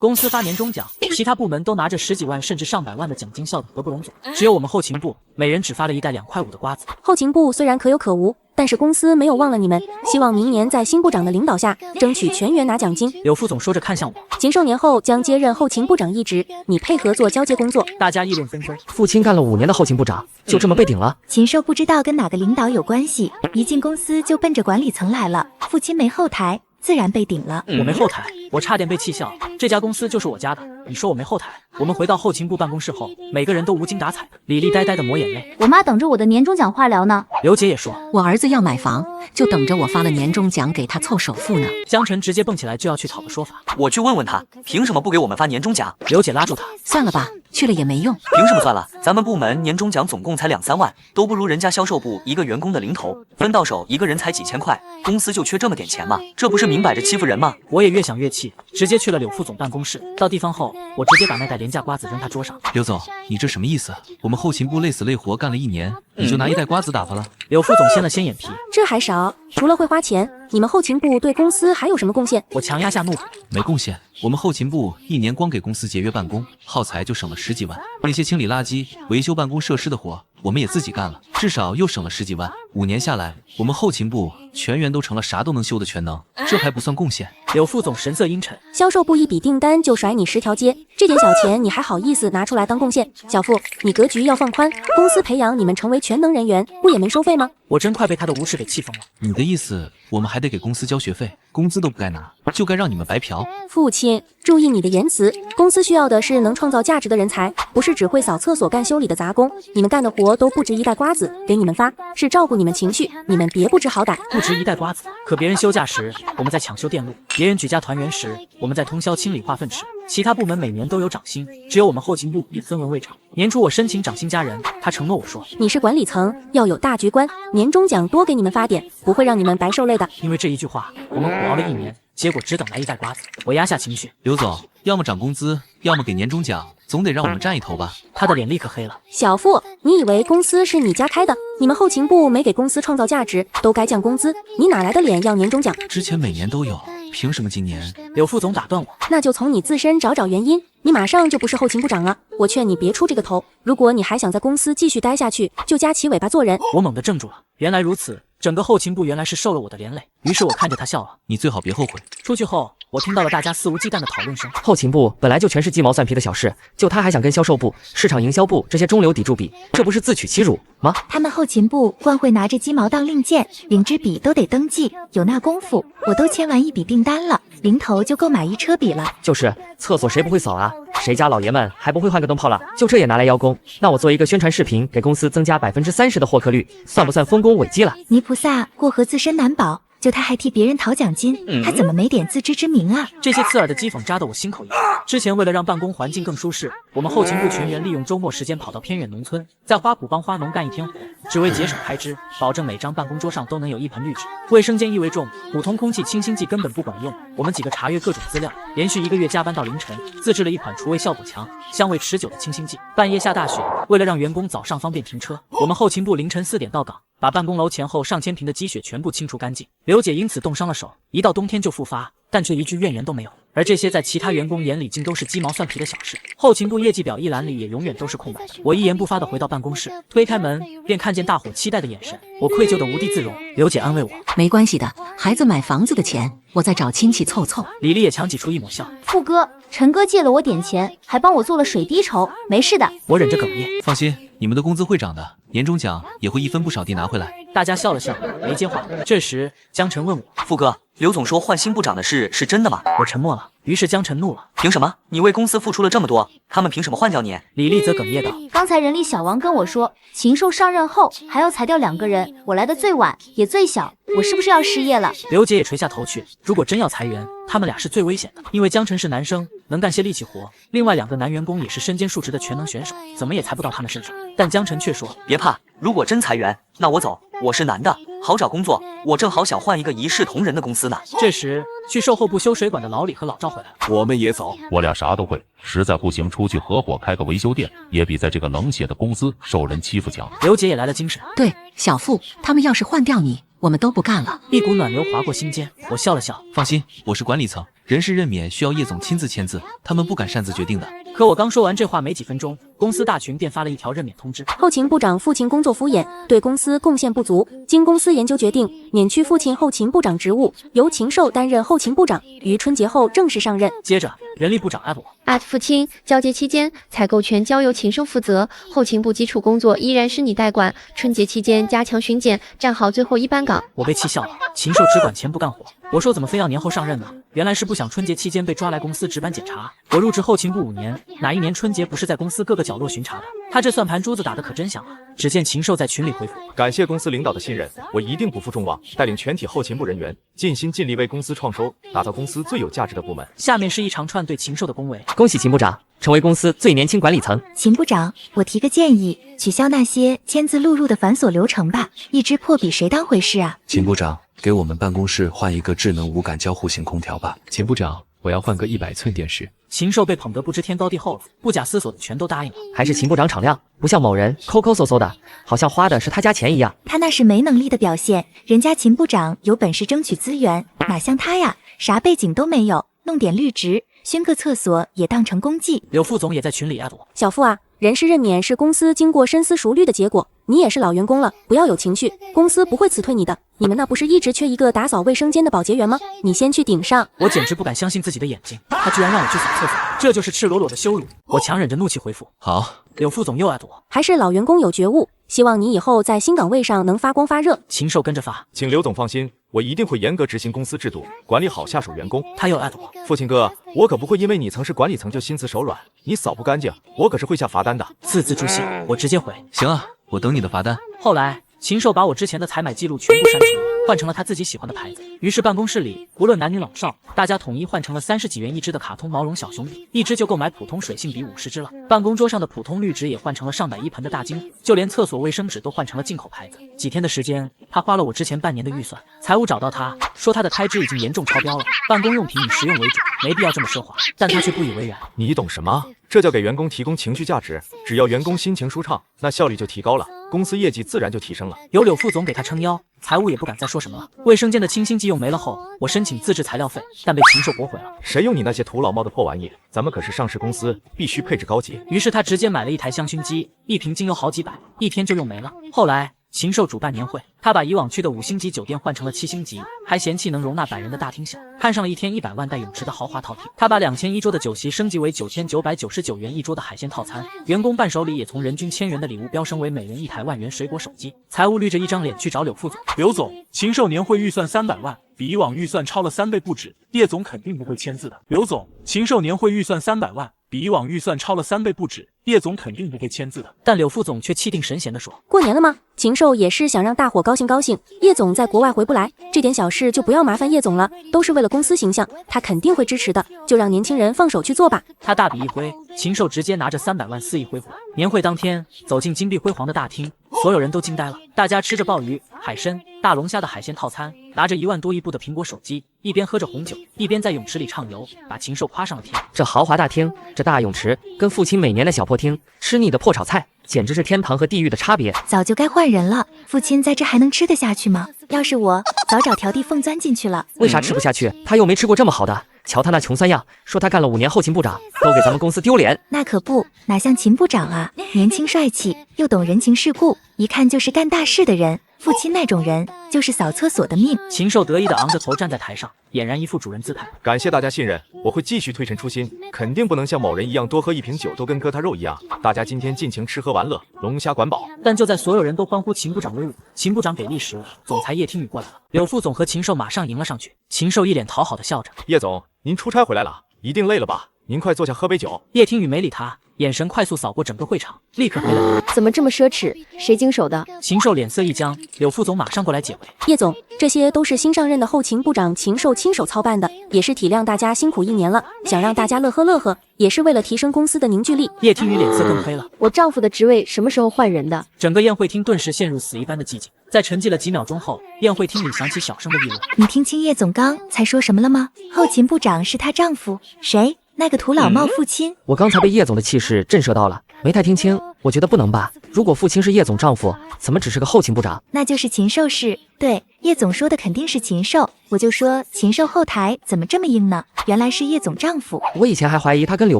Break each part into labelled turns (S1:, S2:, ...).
S1: 公司发年终奖，其他部门都拿着10几万甚至上百万的奖金，笑得合不拢嘴。只有我们后勤部，每人只发了一袋2块5的瓜子。
S2: 后勤部虽然可有可无，但是公司没有忘了你们，希望明年在新部长的领导下，争取全员拿奖金。
S1: 柳副总说着看向我，
S2: 禽兽年后将接任后勤部长一职，你配合做交接工作。
S1: 大家议论纷纷。
S3: 父亲干了5年的后勤部长，就这么被顶了？
S4: 禽兽不知道跟哪个领导有关系，一进公司就奔着管理层来了，父亲没后台，自然被顶了。
S1: 我没后台，我差点被气笑。这家公司就是我家的，你说我没后台？我们回到后勤部办公室后，每个人都无精打采。李丽呆呆的抹眼泪。
S5: 我妈等着我的年终奖化疗呢。
S1: 刘姐也说，
S6: 我儿子要买房，就等着我发了年终奖给他凑首付呢。
S1: 江晨直接蹦起来就要去讨个说法。
S7: 我去问问他，凭什么不给我们发年终奖？
S1: 刘姐拉住他，
S6: 算了吧，去了也没用。
S7: 凭什么算了？咱们部门年终奖总共才2、3万，都不如人家销售部一个员工的零头，分到手一个人才几千块，公司就缺这么点钱吗？这不是明摆着欺负人吗？
S1: 我也越想越气，直接去了柳副总办公室。到地方后，我直接把那袋廉价瓜子扔他桌上。
S8: 刘总，你这什么意思？我们后勤部累死累活干了1年，你就拿一袋瓜子打发了？
S1: 柳副总掀了掀眼皮，
S2: 这还少，除了会花钱，你们后勤部对公司还有什么贡献？
S1: 我强压下怒火，
S8: 没贡献。我们后勤部1年光给公司节约办公耗材就省了10几万，那些清理垃圾、维修办公设施的活，我们也自己干了，至少又省了10几万。5年下来，我们后勤部全员都成了啥都能修的全能，这还不算贡献。
S1: 柳副总神色阴沉，
S2: 销售部一笔订单就甩你10条街，这点小钱你还好意思拿出来当贡献？小付，你格局要放宽，公司培养你们成为全能人员，不也没收费吗？
S1: 我真快被他的无耻给气疯了。
S8: 你的意思，我们还得给公司交学费，工资都不该拿，就该让你们白嫖？
S2: 父亲，注意你的言辞，公司需要的是能创造价值的人才，不是只会扫厕所干修理的杂工。你们干的活都不值一袋瓜子，给你们发是照顾你们情绪，你们别不知好歹。
S1: 不值一袋瓜子，可别人休假时，我们在抢修电路；别人举家团圆时，我们在通宵清理化粪池。其他部门每年都有涨薪，只有我们后勤部也分文未涨。年初我申请涨薪加人，他承诺我说，
S2: 你是管理层，要有大局观，年终奖多给你们发点，不会让你们白受累的。
S1: 因为这一句话，我们苦熬了1年，结果只等来一袋瓜子。我压下情绪，
S8: 刘总，要么涨工资，要么给年终奖，总得让我们占一头吧？
S1: 他的脸立刻黑了。
S2: 小付，你以为公司是你家开的？你们后勤部没给公司创造价值，都该降工资，你哪来的脸要年终奖？
S8: 之前每年都有，凭什么今年？
S1: 柳副总打断我，
S2: 那就从你自身找找原因，你马上就不是后勤部长了。我劝你别出这个头，如果你还想在公司继续待下去，就夹起尾巴做人。
S1: 我猛地怔住了，原来如此，整个后勤部原来是受了我的连累。于是我看着他笑了。
S8: 你最好别后悔。
S1: 出去后，我听到了大家肆无忌惮的讨论声。
S3: 后勤部本来就全是鸡毛蒜皮的小事，就他还想跟销售部、市场营销部这些中流砥柱比，这不是自取其辱吗？
S4: 他们后勤部光会拿着鸡毛当令箭，领支笔都得登记，有那功夫，我都签完一笔订单了，零头就够买一车笔了。
S3: 就是厕所谁不会扫啊？谁家老爷们还不会换个灯泡了？就这也拿来邀功？那我做一个宣传视频，给公司增加30%的获客率，算不算丰功伟绩了？
S4: 泥菩萨过河自身难保，就他还替别人讨奖金，他怎么没点自知之明啊？
S1: 这些刺耳的讥讽扎得我心口一热。之前为了让办公环境更舒适，我们后勤部全员利用周末时间跑到偏远农村，在花圃帮花农干1天活，只为节省开支，保证每张办公桌上都能有一盆绿植。卫生间异味重，普通空气清新剂根本不管用。我们几个查阅各种资料，连续1个月加班到凌晨，自制了一款除味效果强、香味持久的清新剂。半夜下大雪，为了让员工早上方便停车，我们后勤部凌晨4点到岗，把办公楼前后上千平的积雪全部清除干净。刘姐因此冻伤了手，一到冬天就复发，但却一句怨言都没有。而这些在其他员工眼里竟都是鸡毛蒜皮的小事。后勤部业绩表一栏里也永远都是空白。我一言不发地回到办公室，推开门便看见大伙期待的眼神，我愧疚得无地自容。刘姐安慰我，
S6: 没关系的，孩子买房子的钱，我再找亲戚凑凑。
S1: 李丽也强挤出一抹笑，
S5: 富哥，陈哥借了我点钱，还帮我做了水滴筹，没事的。
S1: 我忍着哽咽，
S8: 放心，你们的工资会涨的，年终奖也会一分不少地拿回来。
S1: 大家笑了笑，没接话。这时江晨问我，
S7: 富哥，刘总说换新部长的事是真的吗？
S1: 我沉默了。于是江晨怒了，
S7: 凭什么？你为公司付出了这么多，他们凭什么换掉你？
S1: 李丽则哽咽道，
S5: 刚才人力小王跟我说，禽兽上任后还要裁掉2个人，我来的最晚也最小，我是不是要失业了？
S1: 刘姐也垂下头去，如果真要裁员，他们俩是最危险的，因为江晨是男生，能干些力气活，另外2个男员工也是身兼数职的全能选手，怎么也裁不到他们身上。但江晨却说，
S7: 别怕，如果真裁员，那我走，我是男的，好找工作，我正好想换一个一视同仁的公司呢。
S1: 这时去售后部修水管的老李和老赵回来了，
S9: 我们也走，我俩啥都会，实在不行出去合伙开个维修店，也比在这个冷血的公司受人欺负强。
S1: 刘姐也来了精神，
S6: 对，小付，他们要是换掉你，我们都不干了。
S1: 一股暖流划过心间，我笑了笑，
S8: 放心，我是管理层，人事任免需要叶总亲自签字，他们不敢擅自决定的。
S1: 可我刚说完这话没几分钟，公司大群便发了一条任免通知。
S2: 后勤部长父亲工作敷衍，对公司贡献不足，经公司研究决定，免去父亲后勤部长职务，由禽兽担任后勤部长，于春节后正式上任。
S1: 接着，人力部长艾我
S10: 父亲，交接期间采购权交由禽兽负责，后勤部基础工作依然是你代管。春节期间加强巡检，站好最后一班岗。
S1: 我被气笑了，禽兽只管钱不干活。我说怎么非要年后上任呢？原来是不想春节期间被抓来公司值班检查。我入职后勤部5年，哪一年春节不是在公司各个角落巡查的？他这算盘珠子打得可真响啊！只见禽兽在群里回复：
S11: 感谢公司领导的信任，我一定不负众望，带领全体后勤部人员尽心尽力为公司创收，打造公司最有价值的部门。
S1: 下面是一长串对禽兽的恭维。
S3: 恭喜秦部长成为公司最年轻管理层。
S4: 秦部长，我提个建议，取消那些签字录入的繁琐流程吧，一支破笔谁当回事啊？
S12: 秦部长，给我们办公室换一个智能无感交互型空调吧。
S13: 秦部长，我要换个100寸电视。
S1: 禽兽被捧得不知天高地厚了，不假思索的全都答应了。
S3: 还是秦部长敞亮，不像某人抠抠搜搜的，好像花的是他家钱一样。
S4: 他那是没能力的表现，人家秦部长有本事争取资源，哪像他呀，啥背景都没有，弄点绿植，熏个厕所也当成功绩。
S1: 柳副总也在群里艾我。
S2: 小傅啊，人事任免是公司经过深思熟虑的结果，你也是老员工了，不要有情绪，公司不会辞退你的。你们那不是一直缺一个打扫卫生间的保洁员吗？你先去顶上。
S1: 我简直不敢相信自己的眼睛，他居然让我去扫厕所，这就是赤裸裸的羞辱。我强忍着怒气回复：
S8: 好。
S1: 柳副总又艾我，
S2: 还是老员工有觉悟，希望你以后在新岗位上能发光发热。
S1: 禽兽跟着发，
S11: 请刘总放心，我一定会严格执行公司制度，管理好下属员工。
S1: 他又艾我，
S11: 父亲哥，我可不会因为你曾是管理层就心慈手软，你扫不干净，我可是会下罚单的。
S1: 字字诛心，我直接回。
S8: 行啊，我等你的罚单。
S1: 后来，禽兽把我之前的采买记录全部删除，换成了他自己喜欢的牌子。于是办公室里无论男女老少，大家统一换成了30几元一只的卡通毛绒小熊笔，一只就购买普通水性笔50支了。办公桌上的普通绿植也换成了上百一盆的大金笔，就连厕所卫生纸都换成了进口牌子。几天的时间，他花了我之前半年的预算。财务找到他说，他的开支已经严重超标了，办公用品以实用为主，没必要这么奢华，但他却不以为然。
S11: 你懂什么？这叫给员工提供情绪价值，只要员工心情舒畅，那效率就提高了，公司业绩自然就提升了。
S1: 有柳副总给他撑腰，财务也不敢再说什么了。卫生间的清新剂用没了后，我申请自制材料费，但被禽兽驳回了。
S11: 谁用你那些土老帽的破玩意？咱们可是上市公司，必须配置高级。
S1: 于是他直接买了一台香薰机，一瓶精油好几百，一天就用没了。后来禽兽主办年会，他把以往去的5星级酒店换成了7星级，还嫌弃能容纳100人的大厅小，看上了一天100万带泳池的豪华套厅。他把2000一桌的酒席升级为9999元一桌的海鲜套餐，员工伴手礼也从人均1000元的礼物飙升为每人一台万元水果手机。财务绿着一张脸去找柳副总，
S14: 刘总，禽兽年会预算300万，比以往预算超了3倍不止，叶总肯定不会签字的。刘总，禽兽年会预算300万。比以往预算超了3倍不止，叶总肯定不会签字的。
S1: 但柳副总却气定神闲地说：
S2: 过年了吗？禽兽也是想让大伙高兴高兴。叶总在国外回不来，这点小事就不要麻烦叶总了，都是为了公司形象，他肯定会支持的。就让年轻人放手去做吧。
S1: 他大笔一挥，禽兽直接拿着300万肆意挥霍。年会当天，走进金碧辉煌的大厅，所有人都惊呆了。大家吃着鲍鱼、海参、大龙虾的海鲜套餐，拿着1万多一部的苹果手机，一边喝着红酒，一边在泳池里畅游，把禽兽夸上了天。
S3: 这豪华大厅，这大泳池，跟父亲每年的小破厅吃腻的破炒菜，简直是天堂和地狱的差别。
S4: 早就该换人了，父亲在这还能吃得下去吗？要是我，早找条地缝钻进去了。
S3: 为啥吃不下去？他又没吃过这么好的。瞧他那穷酸样，说他干了5年后勤部长，都给咱们公司丢脸。
S4: 那可不，哪像秦部长啊，年轻帅气，又懂人情世故，一看就是干大事的人。父亲那种人，就是扫厕所的命。
S1: 禽兽得意地昂着头站在台上，俨然一副主人姿态。
S11: 感谢大家信任，我会继续推陈出新，肯定不能像某人一样多喝1瓶酒都跟割他肉一样。大家今天尽情吃喝玩乐，龙虾管饱。
S1: 但就在所有人都欢呼秦部长威武，秦部长给力时，总裁叶听雨过来了。柳副总和禽兽马上迎了上去，禽兽一脸讨好的笑着：
S11: 叶总，您出差回来了，一定累了吧？您快坐下喝杯酒。
S1: 叶听雨没理他，眼神快速扫过整个会场，立刻回来。
S10: 怎么这么奢侈？谁经手的？
S1: 禽兽脸色一僵，柳副总马上过来解围。
S2: 叶总，这些都是新上任的后勤部长禽兽亲手操办的，也是体谅大家辛苦1年了，想让大家乐呵乐呵，也是为了提升公司的凝聚力。
S1: 叶听雨脸色更黑了。
S10: 我丈夫的职位什么时候换人的？
S1: 整个宴会厅顿时陷入死一般的寂静。在沉寂了几秒钟后，宴会厅里响起小声的议论。
S4: 你听清叶总刚才说什么了吗？后勤部长是她丈夫，谁？那个土老帽父亲。
S3: 我刚才被叶总的气势震慑到了，没太听清，我觉得不能吧？如果父亲是叶总丈夫，怎么只是个后勤部长？
S4: 那就是禽兽氏。对，叶总说的肯定是禽兽，我就说禽兽后台怎么这么硬呢？原来是叶总丈夫。
S3: 我以前还怀疑他跟柳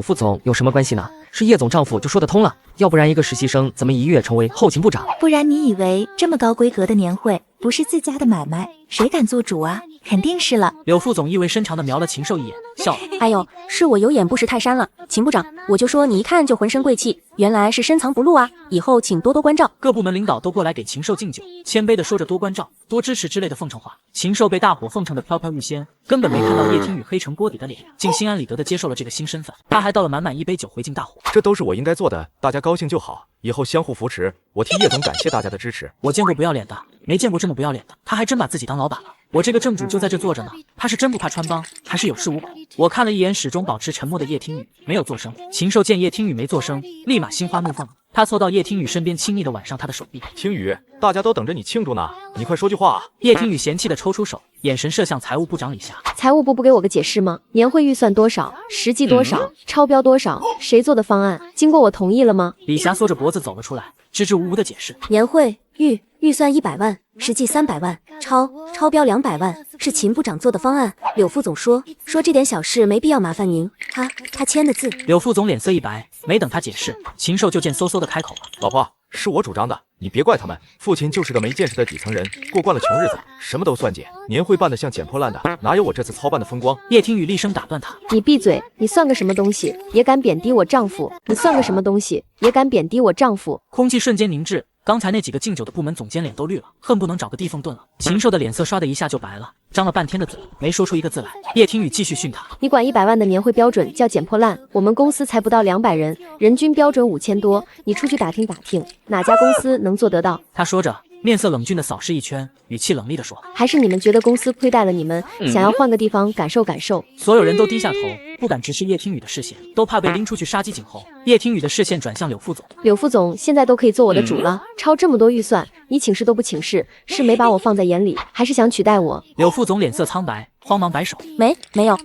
S3: 副总有什么关系呢，是叶总丈夫就说得通了，要不然一个实习生怎么一跃成为后勤部长？
S4: 不然你以为这么高规格的年会不是自家的买卖，谁敢做主啊？肯定是了。
S1: 柳副总意味深长地瞄了禽兽一眼，笑了。
S2: 哎呦，是我有眼不识泰山了，秦部长，我就说你一看就浑身贵气，原来是深藏不露啊！以后请多多关照。
S1: 各部门领导都过来给禽兽敬酒，谦卑地说着多关照、多支持之类的奉承话。禽兽被大伙奉承得飘飘欲仙，根本没看到叶听雨黑成锅底的脸，竟心安理得地接受了这个新身份。他还倒了满满一杯酒回敬大伙，
S11: 这都是我应该做的，大家高兴就好，以后相互扶持。我替叶总感谢大家的支持。
S1: 我见过不要脸的，没见过这么不要脸的，他还真把自己当老板了。我这个正主就在这坐着呢，他是真不怕穿帮，还是有恃无恐？我看了一眼始终保持沉默的叶听雨，没有作声。禽兽见叶听雨没作声，立马心花怒放，他凑到叶听雨身边，亲昵地挽上他的手臂。
S11: 听雨，大家都等着你庆祝呢，你快说句话啊！
S1: 叶听雨嫌弃地抽出手，眼神射向财务部长李霞。
S10: 财务部不给我个解释吗？年会预算多少？实际多少？超标多少？谁做的方案？经过我同意了吗？
S1: 李霞缩着脖子走了出来，支支吾吾的解释：
S2: 年会预算100万，实际300万，超标200万，是秦部长做的方案。柳副总说这点小事没必要麻烦您，他签的字。
S1: 柳副总脸色一白，没等他解释，禽兽就见嗖嗖的开口了：
S11: 老婆，是我主张的，你别怪他们。父亲就是个没见识的底层人，过惯了穷日子，什么都算计。年会办得像捡破烂的，哪有我这次操办的风光？
S1: 叶听雨厉声打断他：
S10: 你闭嘴！你算个什么东西，也敢贬低我丈夫？你算个什么东西，也敢贬低我丈夫？
S1: 空气瞬间凝滞。刚才那几个敬酒的部门总监脸都绿了，恨不能找个地缝遁了。禽兽的脸色唰的一下就白了，张了半天的嘴，没说出一个字来。叶听雨继续训他：
S10: 你管100万的年会标准叫捡破烂？我们公司才不到200人，人均标准5000多，你出去打听打听，哪家公司能做得到？
S1: 他说着，面色冷峻的扫视一圈，语气冷厉地说：
S10: 还是你们觉得公司亏待了你们，想要换个地方感受感受？
S1: 所有人都低下头，不敢直视叶听雨的视线，都怕被拎出去杀鸡儆猴。叶听雨的视线转向柳副总，
S10: 柳副总现在都可以做我的主了，超这么多预算，你请示都不请示，是没把我放在眼里，还是想取代我？
S1: 柳副总脸色苍白，慌忙摆手：
S2: 没有，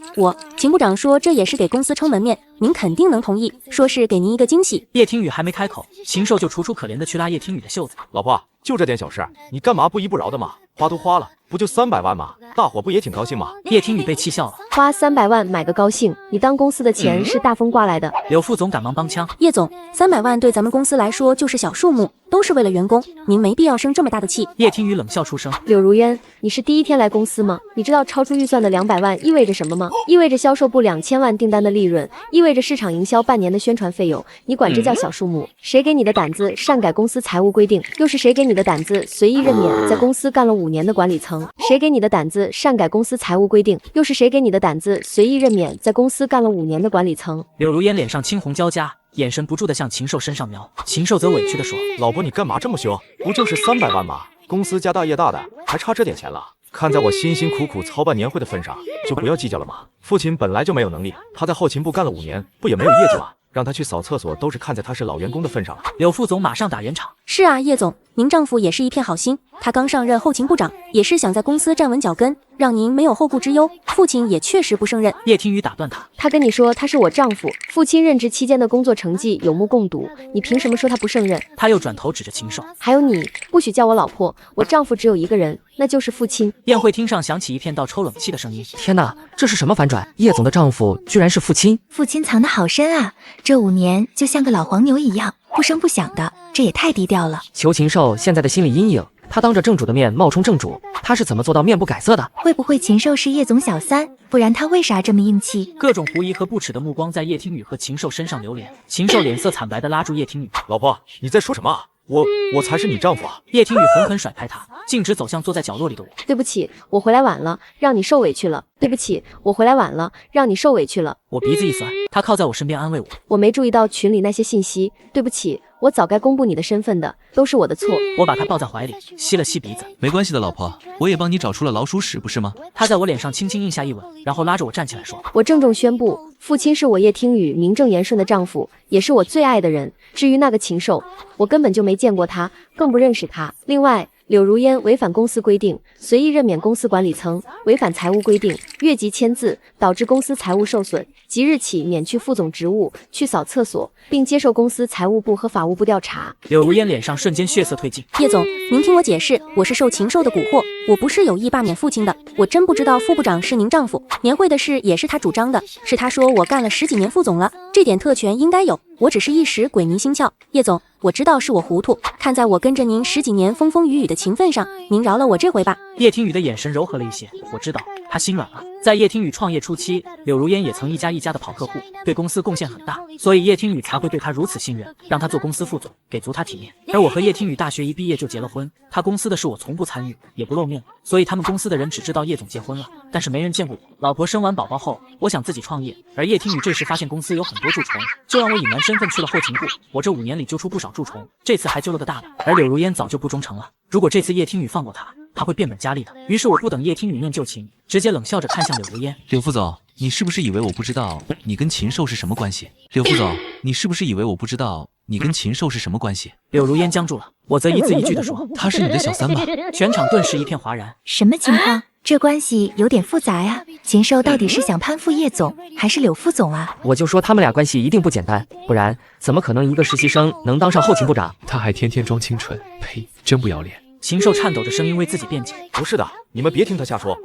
S2: 秦部长说这也是给公司撑门面，您肯定能同意，说是给您一个惊喜。
S1: 叶听雨还没开口，禽兽就楚楚可怜的去拉叶听雨的袖子：
S11: 老婆，就这点小事，你干嘛不依不饶的嘛？花都花了，不就300万吗？大伙不也挺高兴吗？
S1: 叶听雨被气笑了：
S10: 花300万买个高兴，你当公司的钱是大风刮来的？
S1: 柳副总赶忙帮腔：
S2: 叶总，300万对咱们公司来说就是小数目，都是为了员工，您没必要生这么大的气。
S1: 叶听雨冷笑出声：
S10: 柳如烟，你是第一天来公司吗？你知道超出预算的200万意味着什么吗？意味着销售部2000万订单的利润，意味着市场营销半年的宣传费用，你管这叫小数目？谁给你的胆子擅改公司财务规定？又是谁给你的胆子随意任免在公司干了5年的管理层？谁给你的胆子擅改公司财务规定？又是谁给你的胆子随意任免在公司干了5年的管理层？
S1: 柳如烟脸上青红交加，眼神不住地向禽兽身上瞄。禽兽则委屈地说：
S11: 老婆，你干嘛这么凶？不就是300万吗？公司家大业大的，还差这点钱了？看在我辛辛苦苦操办年会的份上，就不要计较了嘛。父亲本来就没有能力，他在后勤部干了5年，不也没有业绩吗？让他去扫厕所都是看在他是老员工的份上了。
S1: 柳副总马上打圆场：
S2: 是啊，叶总，您丈夫也是一片好心，他刚上任后勤部长，也是想在公司站稳脚跟，让您没有后顾之忧。父亲也确实不胜任。
S1: 叶听雨打断他：
S10: 他跟你说他是我丈夫，父亲任职期间的工作成绩有目共睹，你凭什么说他不胜任？
S1: 他又转头指着禽兽：
S10: 还有你，不许叫我老婆，我丈夫只有一个人，那就是父亲。
S1: 宴会厅上响起一片倒抽冷气的声音。
S3: 天哪，这是什么反转？叶总的丈夫居然是父亲？
S4: 父亲藏得好深啊，这5年就像个老黄牛一样，不声不响的，这也太低调了。
S3: 求禽兽现在的心理阴影，他当着正主的面冒充正主，他是怎么做到面不改色的？
S4: 会不会禽兽是叶总小三？不然他为啥这么硬气？
S1: 各种狐疑和不耻的目光在叶听雨和禽兽身上流连。禽兽脸色惨白地拉住叶听雨：
S11: 老婆，你在说什么？我才是你丈夫啊！
S1: 叶听雨狠狠甩开他，径直走向坐在角落里的我。
S10: 对不起，我回来晚了，让你受委屈了。对不起，我回来晚了，让你受委屈了。
S1: 我鼻子一酸，他靠在我身边安慰我。
S10: 我没注意到群里那些信息，对不起，我早该公布你的身份的，都是我的错。
S1: 我把他抱在怀里，吸了吸鼻子。
S8: 没关系的，老婆，我也帮你找出了老鼠屎，不是吗？
S1: 他在我脸上轻轻印下一吻，然后拉着我站起来说：
S10: 我郑重宣布，父亲是我叶听雨名正言顺的丈夫，也是我最爱的人。至于那个禽兽，我根本就没见过他，更不认识他。另外，柳如烟违反公司规定，随意任免公司管理层，违反财务规定，越级签字，导致公司财务受损，即日起免去副总职务，去扫厕所，并接受公司财务部和法务部调查。
S1: 柳如烟脸上瞬间血色褪尽。
S2: 叶总，您听我解释，我是受禽兽的蛊惑，我不是有意罢免父亲的，我真不知道副部长是您丈夫，年会的事也是他主张的，是他说我干了10几年副总了，这点特权应该有，我只是一时鬼迷心窍。叶总，我知道是我糊涂，看在我跟着您10几年风风雨雨的情分上，您饶了我这回吧。
S1: 叶听雨的眼神柔和了一些，我知道，他心软了。在叶听雨创业初期，柳如烟也曾一家一家的跑客户，对公司贡献很大，所以叶听雨才会对他如此信任，让他做公司副总，给足他体面。而我和叶听雨大学一毕业就结了婚，他公司的事我从不参与，也不露面，所以他们公司的人只知道叶总结婚了，但是没人见过我。老婆生完宝宝后，我想自己创业，而叶听雨这时发现公司有很多蛀虫，就让我隐瞒身份去了后勤部。我这5年里揪出不少蛀虫，这次还揪了个大的。而柳如烟早就不忠诚了，如果这次叶听雨放过他会变本加厉的。于是我不等叶听雨念旧情，直接冷笑着看向柳如烟。
S8: 柳副总，你是不是以为我不知道你跟禽兽是什么关系？柳副总，你是不是以为我不知道你跟禽兽是什么关系？
S1: 柳如烟僵住了，我则一字一句地说：“
S8: 他是你的小三吧？”
S1: 全场顿时一片哗然。
S4: 什么情况？这关系有点复杂呀。禽兽到底是想攀附叶总，还是柳副总啊？
S3: 我就说他们俩关系一定不简单，不然怎么可能一个实习生能当上后勤部长？
S13: 他还天天装清纯，呸，真不要脸！
S1: 禽兽颤抖着声音为自己辩解：“
S11: 不是的，你们别听他瞎说，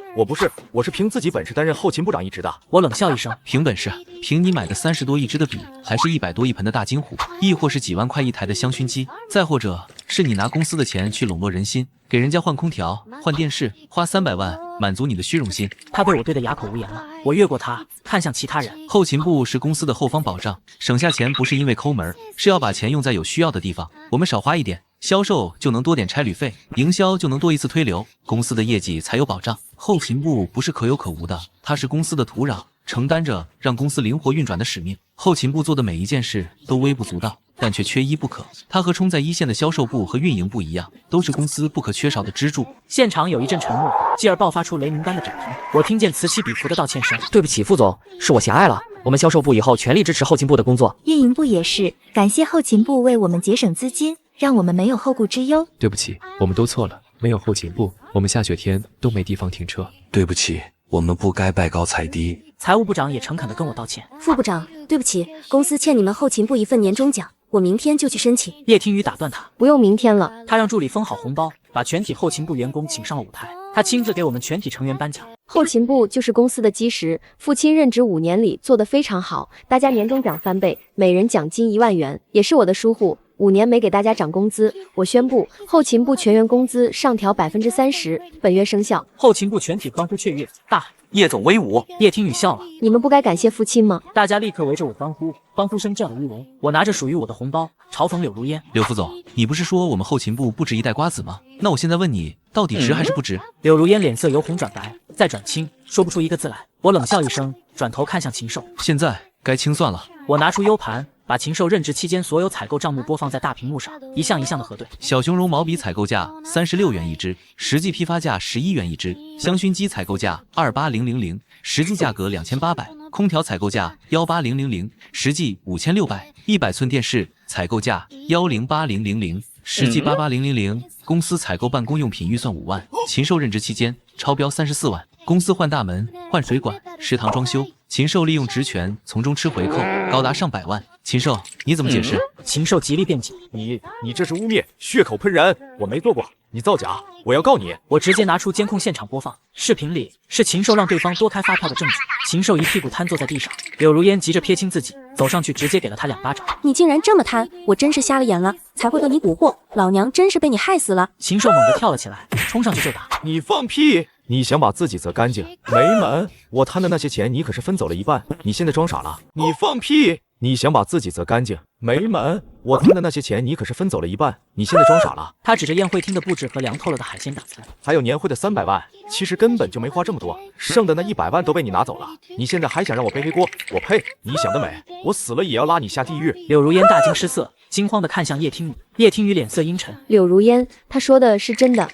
S11: 我是凭自己本事担任后勤部长一职的。”
S1: 我冷笑一声：“
S8: 凭本事？凭你买的30多一支的笔，还是100多一盆的大金虎，亦或是几万块一台的香薰机？再或者是你拿公司的钱去笼络人心，给人家换空调、换电视，花300万满足你的虚荣心？”
S1: 他被我对得哑口无言了。我越过他，看向其他人。
S8: 后勤部是公司的后方保障，省下钱不是因为抠门，是要把钱用在有需要的地方。我们少花一点，销售就能多点差旅费，营销就能多一次推流，公司的业绩才有保障。后勤部不是可有可无的，它是公司的土壤，承担着让公司灵活运转的使命。后勤部做的每一件事都微不足道，但却缺一不可。它和冲在一线的销售部和运营部一样，都是公司不可缺少的支柱。
S1: 现场有一阵沉默，继而爆发出雷鸣般的掌声。我听见此起彼伏的道歉声：“
S3: 对不起，副总，是我狭隘了。我们销售部以后全力支持后勤部的工作，
S4: 运营部也是，感谢后勤部为我们节省资金，让我们没有后顾之忧。”
S13: 对不起，我们都错了，没有后勤部，我们下雪天都没地方停车。
S12: 对不起，我们不该拜高踩低。
S1: 财务部长也诚恳地跟我道歉：“
S2: 副部长，对不起，公司欠你们后勤部一份年终奖，我明天就去申请。”
S1: 叶听雨打断他：“
S10: 不用明天了。”
S1: 他让助理封好红包，把全体后勤部员工请上了舞台，他亲自给我们全体成员颁奖。
S10: 后勤部就是公司的基石，父亲任职5年里做得非常好，大家年终奖3倍，每人奖金1万元，也是我的疏忽，5年没给大家涨工资，我宣布后勤部全员工资上调30%，本月生效。
S1: 后勤部全体欢呼雀跃，大喊：“
S7: 叶总威武！”
S1: 叶听雨笑了：“
S10: 你们不该感谢父亲吗？”
S1: 大家立刻围着我欢呼，欢呼声震耳欲聋。我拿着属于我的红包，嘲讽柳如烟：“
S8: 柳副总，你不是说我们后勤部不值一袋瓜子吗？那我现在问你，到底值还是不值？”
S1: 柳如烟脸色由红转白，再转青，说不出一个字来。我冷笑一声，转头看向禽兽：“
S8: 现在该清算了。”
S1: 我拿出 U 盘，把禽兽任职期间所有采购账目播放在大屏幕上，一项一项的核对。
S8: 小熊绒毛笔采购价36元一支，实际批发价11元一支；香薰机采购价28000，实际价格2800；空调采购价18000，实际5600； 100寸电视采购价108000，实际88000。公司采购办公用品预算5万，禽兽任职期间超标34万。公司换大门、换水管、食堂装修，禽兽利用职权从中吃回扣，高达上百万。禽兽，你怎么解释？
S1: 禽兽极力辩解：“
S11: 你这是污蔑，血口喷人，我没做过，你造假，我要告你！”
S1: 我直接拿出监控现场播放，视频里是禽兽让对方多开发票的证据。禽兽一屁股瘫坐在地上，柳如烟急着撇清自己，走上去直接给了他2巴掌。
S2: “你竟然这么贪，我真是瞎了眼了，才会和你蛊惑，老娘真是被你害死了！”
S1: 禽兽猛地跳了起来，冲上去就打。
S11: “你放屁！你想把自己择干净？没门！我贪的那些钱你可是分走了一半，你现在装傻了？你放屁！你想把自己择干净？没门！我贪的那些钱你可是分走了一半，你现在装傻了？”
S1: 他指着宴会厅的布置和凉透了的海鲜大餐，
S11: 还有年会的300万，其实根本就没花这么多，剩的那100万都被你拿走了，你现在还想让我背黑锅？我呸！你想得美！我死了也要拉你下地狱！
S1: 柳如烟大惊失色，惊慌地看向叶听雨。叶听雨脸色阴沉：“
S10: 柳如烟，他说的是真的。”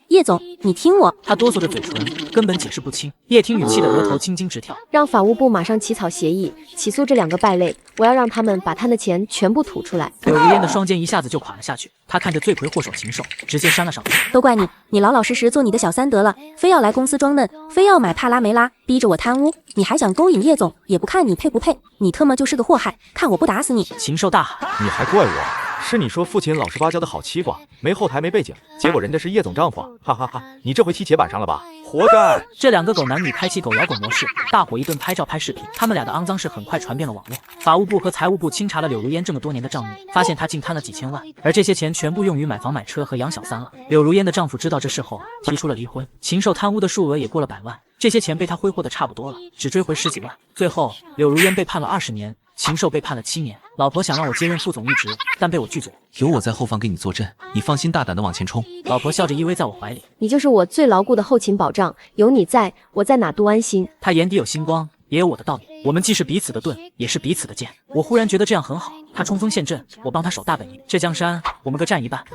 S2: 叶总，你听我。
S1: 他哆嗦着嘴唇，根本解释不清。叶听语气的额头青筋直跳。
S10: 让法务部马上起草协议，起诉这2个败类，我要让他们把贪的钱全部吐出来。
S1: 柳如烟的双肩一下子就垮了下去，她看着罪魁祸首禽兽，直接扇了上去。
S2: 都怪你，你老老实实做你的小三得了，非要来公司装嫩，非要买帕拉梅拉，逼着我贪污，你还想勾引叶总，也不看你配不配，你特么就是个祸害，看我不打死你！
S1: 禽兽大喊。
S11: 你还怪我？是你说父亲老实巴交的好欺负，没后台没背景，结果人家是叶总丈夫，哈哈哈！你这回踢铁板上了吧？活该！
S1: 这2个狗男女开启狗咬狗模式，大伙一顿拍照拍视频，他们俩的肮脏事很快传遍了网络。法务部和财务部清查了柳如烟这么多年的账目，发现她竟贪了几千万，而这些钱全部用于买房买车和养小三了。柳如烟的丈夫知道这事后，提出了离婚。禽兽贪污的数额也过了100万，这些钱被他挥霍的差不多了，只追回10几万。最后，柳如烟被判了20年。禽兽被判了7年，老婆想让我接任副总一职，但被我拒绝。
S8: 有我在后方给你坐镇，你放心大胆的往前冲。
S1: 老婆笑着依偎在我怀里，
S10: 你就是我最牢固的后勤保障，有你在，我在哪都安心。
S1: 她眼底有星光，也有我的道理。我们既是彼此的盾，也是彼此的剑。我忽然觉得这样很好。他冲锋陷阵，我帮他守大本营。这江山，我们各占一半。